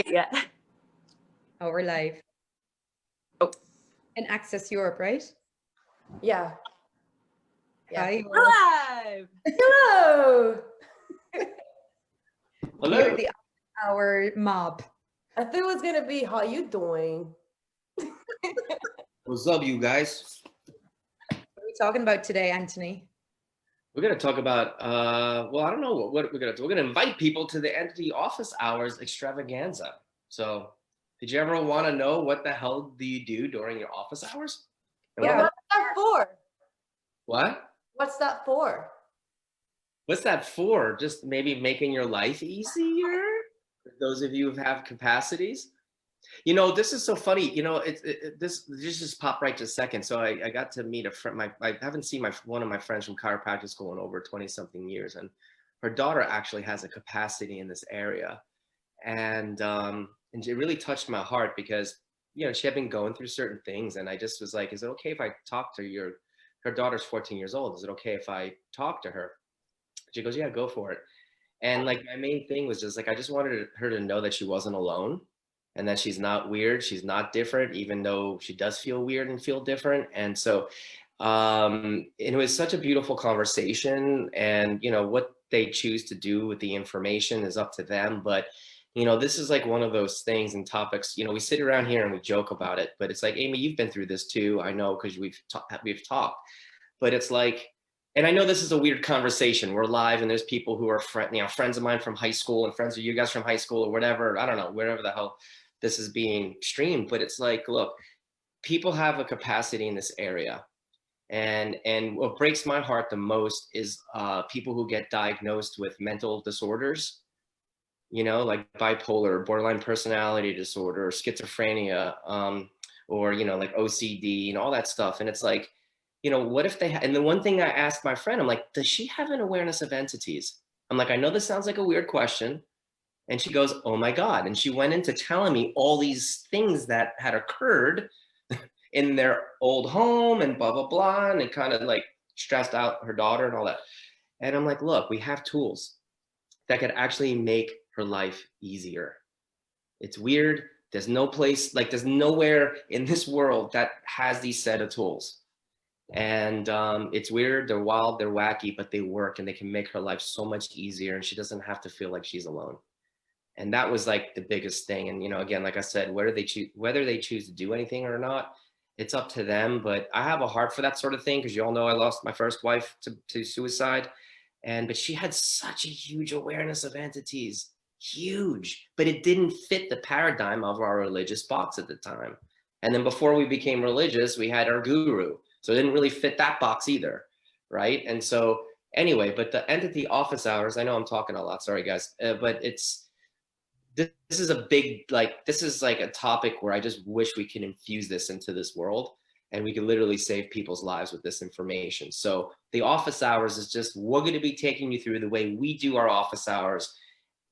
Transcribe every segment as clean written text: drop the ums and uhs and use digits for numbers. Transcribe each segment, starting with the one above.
quite yet. Oh, we're live. Oh. And Access Europe, right? Yeah. Hi. Live. Hello. You're our mob. I think it was gonna be how you doing. What's up, you guys? What are we talking about today, Anthony? We're gonna talk about well, I don't know what we're gonna do. We're gonna invite people to the Entity Office Hours extravaganza. So, did you ever want to know what the hell do you do during your office hours? Yeah. What's that for? What? What's that for? What's that for? Just maybe making your life easier for those of you who have capacities. You know, this is so funny. You know, this just popped right to a second. So I got to meet a friend. I haven't seen one of my friends from chiropractic school in over 20-something years, and her daughter actually has a capacity in this area, and it really touched my heart because you know she had been going through certain things, and I just was like, is it okay if I talk to her daughter's 14 years old? Is it okay if I talk to her? She goes, yeah, go for it. And like my main thing was just like I just wanted her to know that she wasn't alone. And that she's not weird, she's not different, even though she does feel weird and feel different. And so it was such a beautiful conversation, and you know what they choose to do with the information is up to them. But you know, this is like one of those things and topics, you know, we sit around here and we joke about it, but it's like, Amy, you've been through this too. I know, because we've talked, but it's like, and I know this is a weird conversation. We're live and there's people who are friends of mine from high school and friends of you guys from high school or whatever. I don't know, wherever the hell this is being streamed, but it's like, look, people have a capacity in this area. And what breaks my heart the most is people who get diagnosed with mental disorders, you know, like bipolar, borderline personality disorder, schizophrenia, or, you know, like OCD and all that stuff. And it's like, you know, what if they, and the one thing I asked my friend, I'm like, does she have an awareness of entities? I'm like, I know this sounds like a weird question. And she goes, oh my God. And she went into telling me all these things that had occurred in their old home and blah, blah, blah. And it kind of like stressed out her daughter and all that. And I'm like, look, we have tools that could actually make her life easier. It's weird. There's no place, like there's nowhere in this world that has these set of tools. And it's weird, they're wild, they're wacky, but they work and they can make her life so much easier, and she doesn't have to feel like she's alone. And that was like the biggest thing. And, you know, again, like I said, whether they choose to do anything or not, it's up to them. But I have a heart for that sort of thing, because you all know I lost my first wife to suicide. But she had such a huge awareness of entities, huge, but it didn't fit the paradigm of our religious box at the time. And then before we became religious, we had our guru. So it didn't really fit that box either, right? And so anyway, but the entity office hours, I know I'm talking a lot, sorry guys, but this is a big, like, this is like a topic where I just wish we can infuse this into this world, and we could literally save people's lives with this information. So the office hours is just, we're going to be taking you through the way we do our office hours,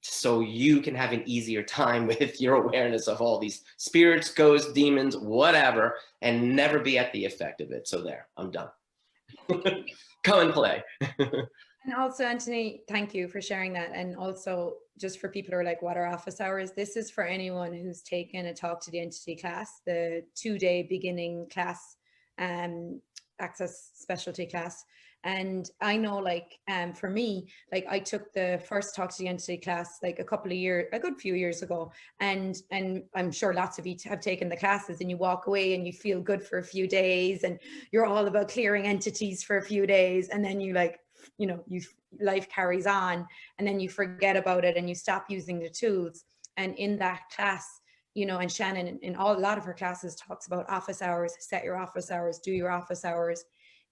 so you can have an easier time with your awareness of all these spirits, ghosts, demons, whatever, and never be at the effect of it. So there, I'm done. Come and play. And also, Anthony, thank you for sharing that. And also, just for people who are like, what are office hours? This is for anyone who's taken a Talk to the Entity class, the 2-day beginning class, access specialty class. And I know, like, for me, like, I took the first Talk to the Entity class like a good few years ago. And I'm sure lots of you have taken the classes, and you walk away and you feel good for a few days, and you're all about clearing entities for a few days. And then you like, you know, life carries on, and then you forget about it and you stop using the tools. And in that class, you know, and Shannon in a lot of her classes talks about office hours, set your office hours, do your office hours.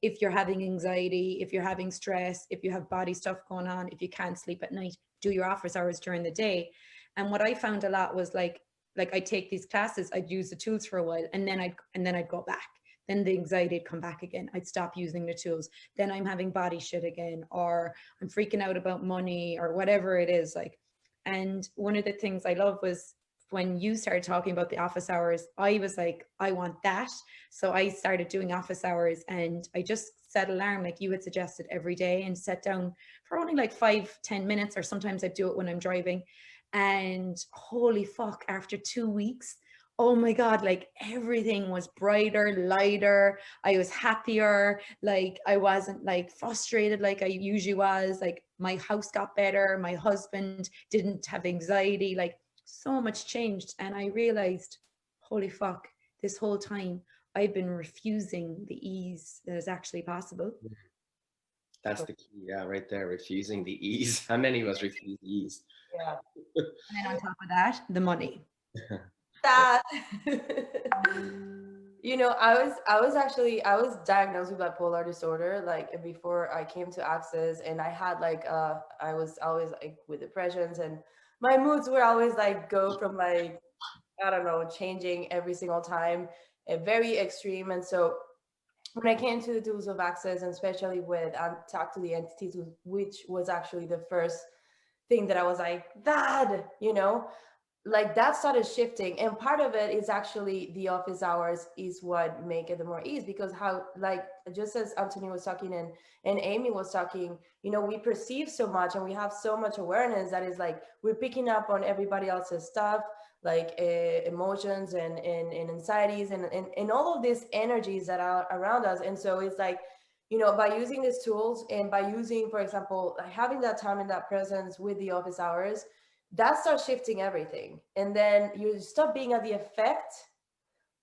If you're having anxiety, if you're having stress, if you have body stuff going on, if you can't sleep at night, do your office hours during the day. And what I found a lot was like I'd take these classes, I'd use the tools for a while, and then I'd go back. Then the anxiety would come back again. I'd stop using the tools. Then I'm having body shit again, or I'm freaking out about money, or whatever it is. Like, and one of the things I love was when you started talking about the office hours, I was like, I want that. So I started doing office hours, and I just set alarm like you had suggested every day, and set down for only like 5-10 minutes, or sometimes I do it when I'm driving. And holy fuck, after 2 weeks, oh my God, like everything was brighter, lighter. I was happier. Like I wasn't like frustrated like I usually was. Like my house got better. My husband didn't have anxiety. Like so much changed. And I realized, holy fuck, this whole time I've been refusing the ease that is actually possible. That's the key. Yeah, right there. Refusing the ease. How many of us refuse ease? Yeah. And then on top of that, the money. That you know, I was diagnosed with bipolar disorder like before I came to Access, and I had like I was always like with depressions, and my moods were always like go from like I don't know, changing every single time, very extreme. And so when I came to the tools of Access, and especially with talk to the entities, which was actually the first thing that I was like, that, you know, like that started shifting. And part of it is actually the office hours is what make it the more ease, because how, like, just as Anthony was talking and Amy was talking, you know, we perceive so much and we have so much awareness that is like, we're picking up on everybody else's stuff, like emotions and anxieties and all of these energies that are around us. And so it's like, you know, by using these tools and by using, for example, having that time and that presence with the office hours, that starts shifting everything. And then you stop being at the effect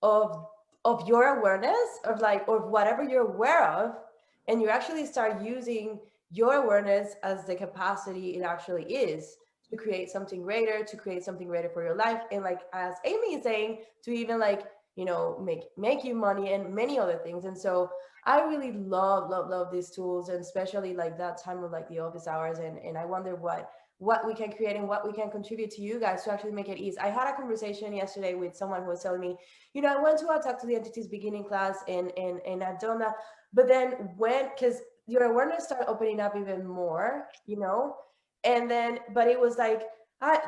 of your awareness of like, or whatever you're aware of, and you actually start using your awareness as the capacity it actually is to create something greater, for your life. And like, as Amy is saying, to even like, you know, make you money and many other things. And so I really love these tools, and especially like that time of like the office hours. And I wonder what we can create and what we can contribute to you guys to actually make it easy. I had a conversation yesterday with someone who was telling me, you know, I went to a Talk to the Entities beginning class and I've done that, but then because your awareness started opening up even more, you know, and then, but it was like,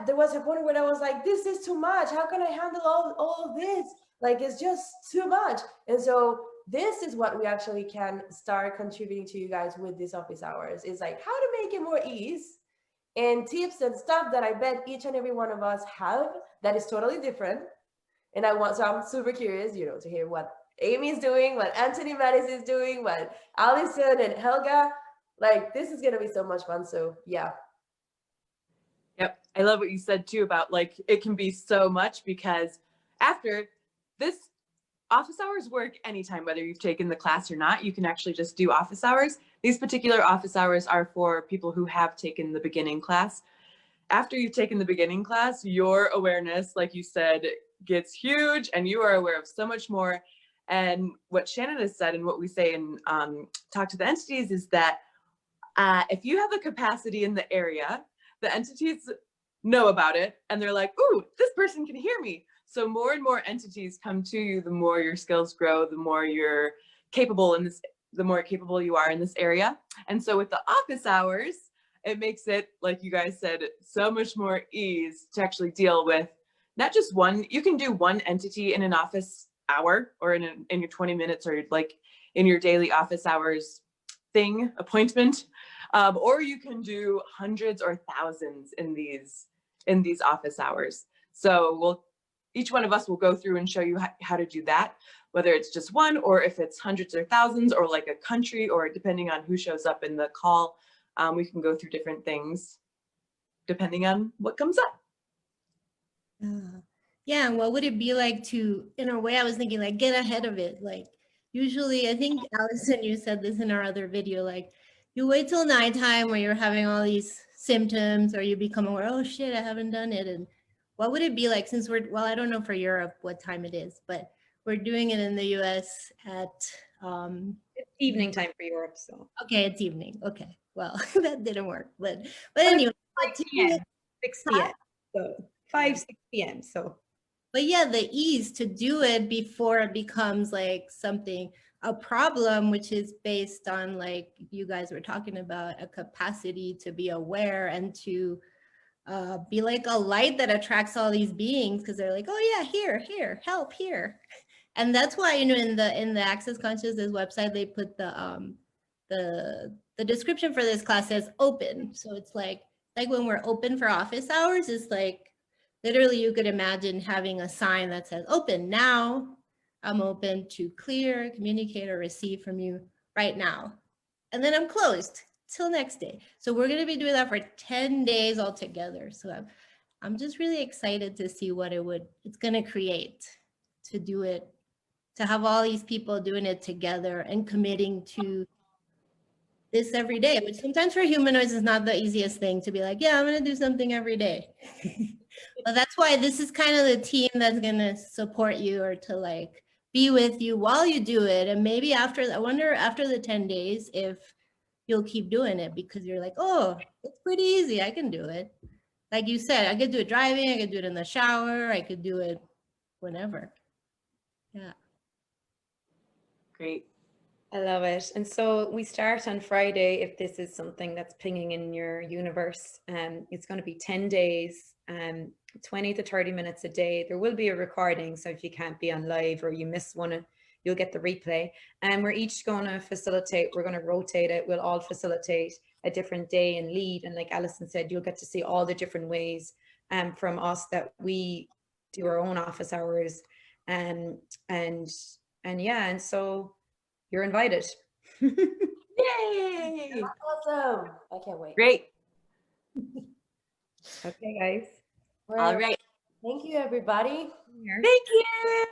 there was a point where I was like, this is too much. How can I handle all of this? Like, it's just too much. And so this is what we actually can start contributing to you guys with these office hours. Is like how to make it more ease, and tips and stuff that I bet each and every one of us have that is totally different. And so I'm super curious, you know, to hear what Amy's doing, what Anthony Mattis is doing, what Alison and Helga, like this is going to be so much fun. So yeah. Yep. I love what you said too about like, it can be so much, because after this, office hours work anytime, whether you've taken the class or not. You can actually just do office hours. These particular office hours are for people who have taken the beginning class. After you've taken the beginning class, your awareness, like you said, gets huge, and you are aware of so much more. And what Shannon has said and what we say in Talk to the Entities is that if you have a capacity in the area, the entities know about it, and they're like, ooh, this person can hear me. So more and more entities come to you, the more your skills grow, the more you're capable in this, the more capable you are in this area. And so with the office hours, it makes it, like you guys said, so much more ease to actually deal with not just one. You can do one entity in an office hour, or in your 20 minutes, or like in your daily office hours thing, appointment, or you can do hundreds or thousands in these office hours. So each one of us will go through and show you how to do that, whether it's just one, or if it's hundreds or thousands, or like a country, or depending on who shows up in the call, we can go through different things depending on what comes up. Yeah, and what would it be like to, in a way, I was thinking like get ahead of it. Like usually, I think Alison, you said this in our other video, like you wait till nighttime where you're having all these symptoms, or you become aware, oh shit, I haven't done it. And what would it be like, since well, I don't know for Europe what time it is, but we're doing it in the US at It's evening time for Europe, so. Okay, it's evening. Okay, well, that didn't work, but anyway. 5 p.m., 6 p.m. So 5, 6 p.m. So. But yeah, the ease to do it before it becomes like something, a problem, which is based on, like you guys were talking about, a capacity to be aware and to be like a light that attracts all these beings, because they're like, oh yeah, here, help here. And that's why, you know, in the Access Consciousness website, they put the description for this class says open. So it's like, like when we're open for office hours, it's like literally you could imagine having a sign that says open now. I'm open to clear, communicate, or receive from you right now. And then I'm closed till next day. So we're going to be doing that for 10 days altogether. So I'm just really excited to see what it's going to create, to do it, to have all these people doing it together and committing to this every day, which sometimes for humanoids is not the easiest thing to be like, yeah, I'm going to do something every day. But that's why this is kind of the team that's going to support you, or to like be with you while you do it. And maybe after, I wonder after the 10 days, if you'll keep doing it because you're like, oh, it's pretty easy. I can do it. Like you said, I could do it driving. I could do it in the shower. I could do it whenever. Yeah. Great. I love it. And so we start on Friday, if this is something that's pinging in your universe. It's going to be 10 days, 20 to 30 minutes a day. There will be a recording, so if you can't be on live or you miss one, you'll get the replay. And we're each going to facilitate. We're going to rotate it. We'll all facilitate a different day and lead. And like Alison said, you'll get to see all the different ways from us that we do our own office hours. And yeah, and so you're invited. Yay! Awesome. I can't wait. Great. Okay, guys. All right. Thank you, everybody. Here. Thank you.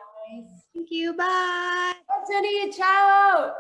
Thank you. Bye. Anthony, ciao.